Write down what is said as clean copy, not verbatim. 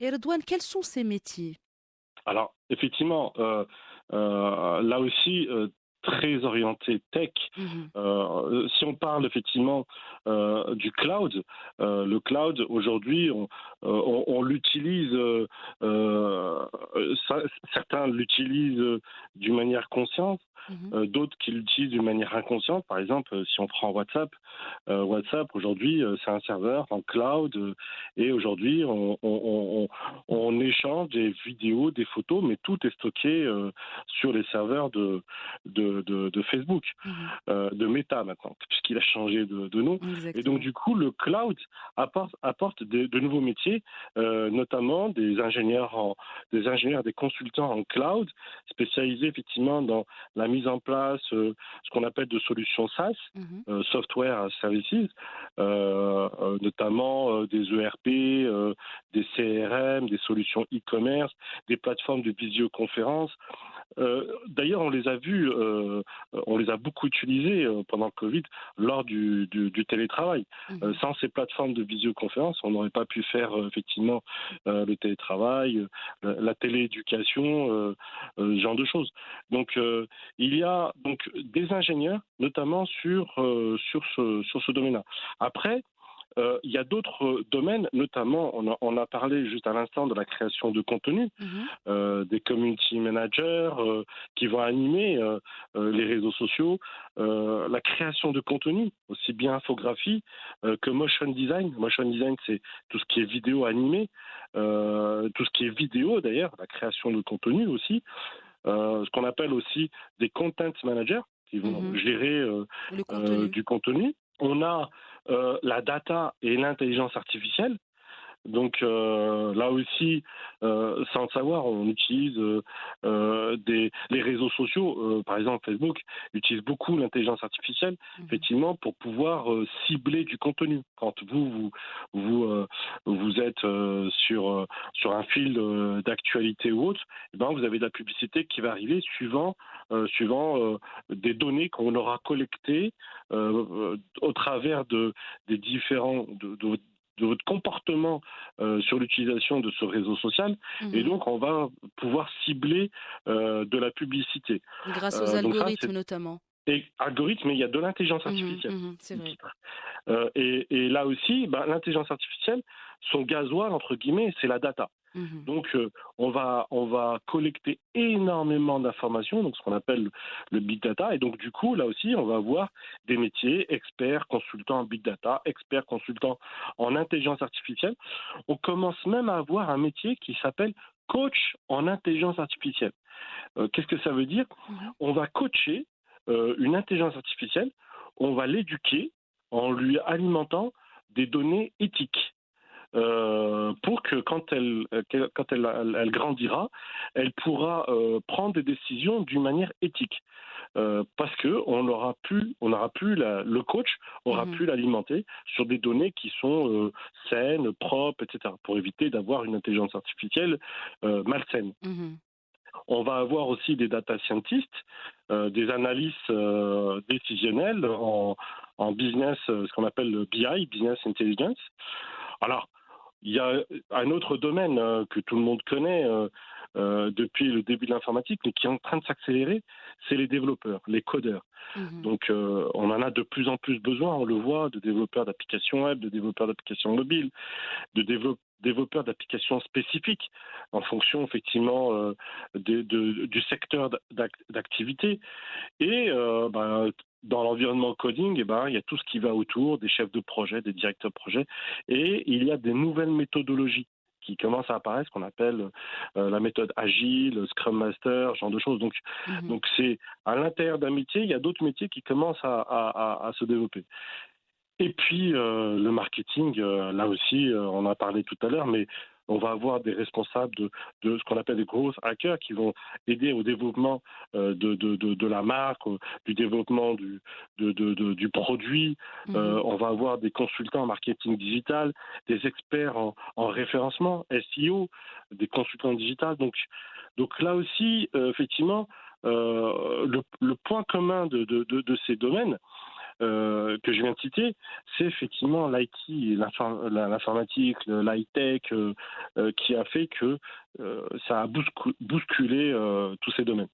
Et Redouane, quels sont ces métiers? Alors, effectivement, là aussi, très orienté tech. Mhm, Si on parle effectivement du cloud, le cloud aujourd'hui, on l'utilise, euh, ça- certains l'utilisent d'une manière consciente, mhm, d'autres qui l'utilisent d'une manière inconsciente. Par exemple, si on prend WhatsApp, WhatsApp aujourd'hui, c'est un serveur en cloud, et aujourd'hui, on échange des vidéos, des photos, mais tout est stocké sur les serveurs de Facebook, mhm. de Meta maintenant, puisqu'il a changé de nom. Et donc, Exactement. du coup, le cloud apporte de nouveaux métiers, notamment des ingénieurs, des consultants en cloud, spécialisés effectivement dans la mise en place, ce qu'on appelle de solutions SaaS, Mhm, Software as Services, notamment des ERP, des CRM, des solutions e-commerce, des plateformes de visioconférence. D'ailleurs, on les a beaucoup utilisés pendant le Covid lors du télétravail. mhm. Sans ces plateformes de visioconférence, on n'aurait pas pu faire effectivement le télétravail, la télééducation, ce genre de choses. Donc, il y a donc des ingénieurs, notamment sur ce domaine-là. Après, il y a d'autres domaines, notamment, on a parlé juste à l'instant de la création de contenu, Mhm, des community managers qui vont animer les réseaux sociaux, la création de contenu, aussi bien infographie que motion design. Motion design, c'est tout ce qui est vidéo animée, tout ce qui est vidéo d'ailleurs, la création de contenu aussi, ce qu'on appelle aussi des content managers qui vont mhm. gérer Le contenu. du contenu. On a la data et l'intelligence artificielle. Donc là aussi, sans le savoir, on utilise les réseaux sociaux, par exemple Facebook, utilise beaucoup l'intelligence artificielle, Mhm, effectivement, pour pouvoir cibler du contenu. Quand vous êtes sur un fil d'actualité ou autre, eh ben, vous avez de la publicité qui va arriver suivant des données qu'on aura collectées au travers des différents de votre comportement sur l'utilisation de ce réseau social, et mhm. donc on va pouvoir cibler de la publicité. Grâce aux Donc ça, algorithmes c'est notamment. et algorithme, mais il y a de l'intelligence Mhm, artificielle mhm, c'est qui vrai. titre. Et là aussi, ben, l'intelligence artificielle, son gasoil, entre guillemets, c'est la data. Mhm, Donc, on va collecter énormément d'informations, donc ce qu'on appelle le big data. Et donc, du coup, là aussi, on va avoir des métiers, experts, consultants en big data, experts, consultants en intelligence artificielle. On commence même à avoir un métier qui s'appelle coach en intelligence artificielle. Qu'est-ce que ça veut dire? mhm, On va coacher une intelligence artificielle, on va l'éduquer en lui alimentant des données éthiques pour que quand elle grandira, elle pourra prendre des décisions d'une manière éthique. Parce que on aura pu le coach aura mhm, pu l'alimenter sur des données qui sont saines, propres, etc. Pour éviter d'avoir une intelligence artificielle malsaine. mhm, On va avoir aussi des data scientists, des analystes décisionnels en business, ce qu'on appelle le BI, business intelligence. Alors, il y a un autre domaine que tout le monde connaît depuis le début de l'informatique, mais qui est en train de s'accélérer, c'est les développeurs, les codeurs. mhm, Donc, on en a de plus en plus besoin, on le voit, de développeurs d'applications web, de développeurs d'applications mobiles, développeurs d'applications spécifiques en fonction effectivement du secteur d'activité. Et dans l'environnement coding, eh ben, il y a tout ce qui va autour des chefs de projet, des directeurs de projet, et il y a des nouvelles méthodologies qui commencent à apparaître, qu'on appelle la méthode agile, Scrum Master, ce genre de choses. mhm. Donc c'est à l'intérieur d'un métier, il y a d'autres métiers qui commencent à se développer. Et puis le marketing, là aussi, on en a parlé tout à l'heure, mais on va avoir des responsables de ce qu'on appelle des growth hackers qui vont aider au développement de la marque, du développement du produit. Mhm. On va avoir des consultants en marketing digital, des experts en référencement, SEO, des consultants digital. Donc là aussi, effectivement, le point commun de ces domaines, que je viens de citer, c'est effectivement l'IT, l'informatique, l'high-tech, qui a fait que ça a bousculé tous ces domaines.